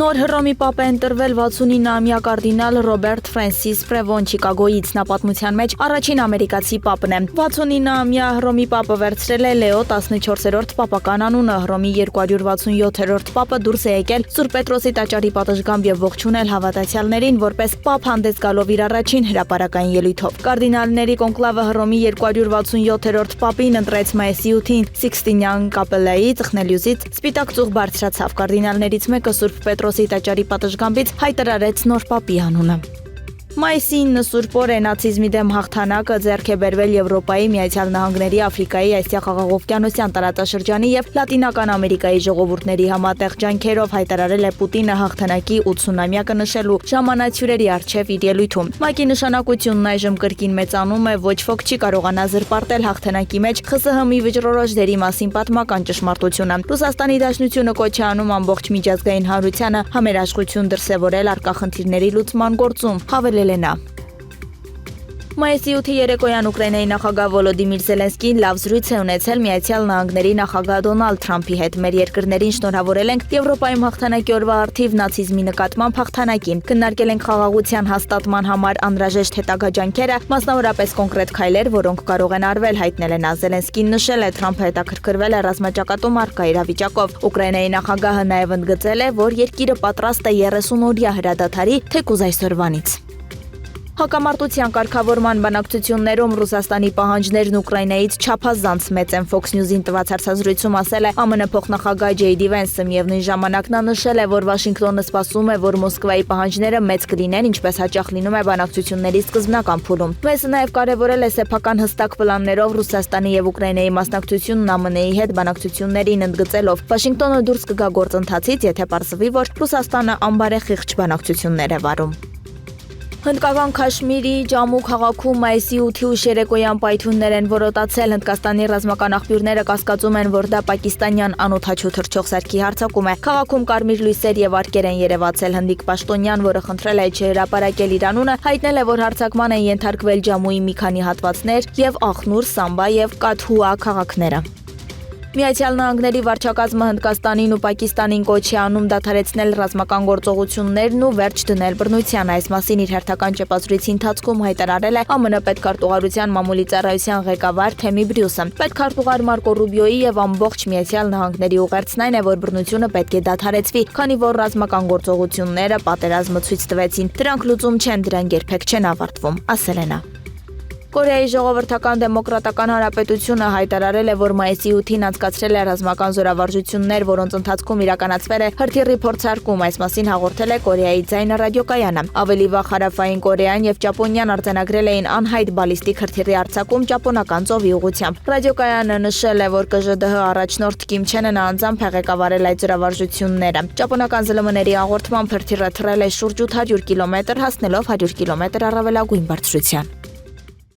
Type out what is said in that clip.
Նոր Հռոմի պապ է ընտրվել 69-ամյա կարդինալ Ռոբերտ Ֆրենսիս Պրևոն Չիկագոյից, նա պատմության մեջ առաջին ամերիկացի պապն է։ 69-ամյա Հռոմի պապը վերցրել է Լեո 14-րդ պապական անունը։ Հռոմի 267-րդ պապը դուրս է եկել Սուրբ Պետրոսի տաճարի պատշգամբ եւ ողջունել հավատացյալներին որպես պապ հանդես գալով իր առաջին հրապարակային ելույթով։ Կարդինալների կոնկլավը Հռոմի 267-րդ պապին ընտրեց մայիսի 8-ին Սիքստինյան կապելայի ծխնելյուզից սպիտակ ծուղ բարձրացավ։ Կարդինալներից մեկը Սուրբ Պետրոսի տաճարի պատշգամբից հայտարարեց նոր պապի անունը։ Մայիսի 9 Սուրբ օր է նացիզմի դեմ հաղթանակը ձեռք է բերվել Եվրոպայի, Միացյալ Նահանգների, Աֆրիկայի, Ասիա-Խաղաղօվկիանոսյան տարածաշրջանի եւ Լատինական Ամերիկայի ժողովուրդների համատեղ ջանքերով հայտարարել է Պուտինը հաղթանակի 80-ամյակը նշելու ժամանացյուրերի առջև իր ելույթում։ ՄԱԿ-ի նշանակությունն այժմ կրկին մեծանում է, ոչ ոք չի կարողանա զրպարտել հաղթանակի մեջ ԽՍՀՄ-ի վճռորոշ դերի մասին պատմական ճշմարտությունը։ Ռուսաստանի Դաշնությունը կոչ է անում ամբողջ միջազգային հանրությանը համերաշխություն դրսևորել առկա խնդիրների լուծման գործում, հավելել է նա։ Մայիսի 8-ի երեկոյան Ուկրաինայի նախագահ Վոլոդիմիր Զելենսկին լավ զրույց է ունեցել Միացյալ Նահանգների նախագահ Դոնալդ Թրամփի հետ։ Մեր երկրներին շնորհավորել ենք Եվրոպայում հաղթանակի օրվա առթիվ նացիզմի նկատմամբ հաղթանակին։ Քննարկել ենք խաղաղության հաստատման համար անհրաժեշտ հետագա ջանքերը, մասնավորապես կոնկրետ քայլեր, որոնք կարող են արվել, հայտնել է նա։ Զելենսկին նշել է, Թրամփը հետաքրքրվել է ռազմաճակատում առկա իրավիճակով։ Ուկրաինայի նախագահը նաև ընդգծել է, որ երկիրը պատրաստ է 30-օրյա հրադադարի թեկուզ այսօրվանից։ Հակամարտության կարգավորման բանակցություններում Ռուսաստանի պահանջներն Ուկրաինայից չափազանց մեծ են։ Fox News-ին տված հարցազրույցում ասել է ԱՄՆ փոխնախագահ Ջեյ Վենսը, միևնույն ժամանակ նա նշել է, որ Վաշինգտոնը սպասում է, որ Մոսկվայի պահանջները մեծ կլինեն, ինչպես հաճախ լինում է բանակցությունների սկզբնական փուլում։ Վենսը նաև կարևորել է սեփական հստակ պլաններով Ռուսաստանի եւ Ուկրաինայի մասնակցությունն ԱՄՆ-ի հետ բանակցություններին, ընդգծելով Վաշինգտոնը դուրս կգա գործընթացից, եթե պարզվի, որ Ռուսաստանը անբարեխիղճ բանակցություններ է վարում։ Հնդկական Քաշմիրի Ջամու քաղաքում մայիսի 8-ի ուշերեկոյան պայթյուններ են որոտացել։ Հնդկաստանի ռազմական աղբյուրները կասկածում են, որ դա պակիստանյան անօդաչու թռչող սարքի հարձակում է։ Քաղաքում կարմիր լույսեր եւ արկեր են երևացել։ Հնդիկ պաշտոնյան, որը խնդրել է չհրապարակել իր անունը, հայտնել է, որ հարձակման են ենթարկվել Ջամուի մի քանի հատվածներ եւ Ախնուր, Սամբա եւ Կաթհուա քաղաքները։ Միացյալ Նահանգների վարչակազմը Հնդկաստանին ու Պակիստանին կոչ է անում դադարեցնել ռազմական գործողություններն ու վերջ դնել բռնության։ Այս մասին իր հերթական ճեպազրույցի ընթացքում հայտարարել է ԱՄՆ պետքարտուղարության մամուլի ծառայության ղեկավար Թեմի Բրյուսը։ Պետքարտուղար Մարկո Ռուբիոյի եւ ամբողջ Միացյալ Նահանգների ուղերձն այն է, որ բռնությունը պետք է դադարեցվի, քանի որ ռազմական գործողությունները պատերազմը ցույց տվեցին։ Դրանք լուծում չեն, դրանք երբեք չեն ավարտվում, ասել է նա։ Կորեայի ժողովրդական դեմոկրատական հանրապետությունը հայտարարել է, որ մայիսի 8-ին անցկացրել է ռազմական զորավարժություններ, որոնց ընթացքում իրականացվել է հրթիռի փորձարկում։ Այս մասին հաղորդել է Կորեայի ձայնը ռադիոկայանը։ Ավելի վաղ Հարավային Կորեան եւ Ճապոնիան արձանագրել էին անհայտ բալիստիկ հրթիռի արձակում Ճապոնական ծովի ուղղությամբ։ Ռադիոկայանը նշել է, որ ԿԺԴՀ առաջնորդ Կիմ Չեն Ընը անձամբ ղեկավարել այդ զորավարժությունները։ Ճապոնական ԶԼՄ-ների հաղորդմամբ հրթիռը թռել է շուրջ 800 կիլոմետր, հասնելով 100 կիլոմետր առավելագույն բարձրության։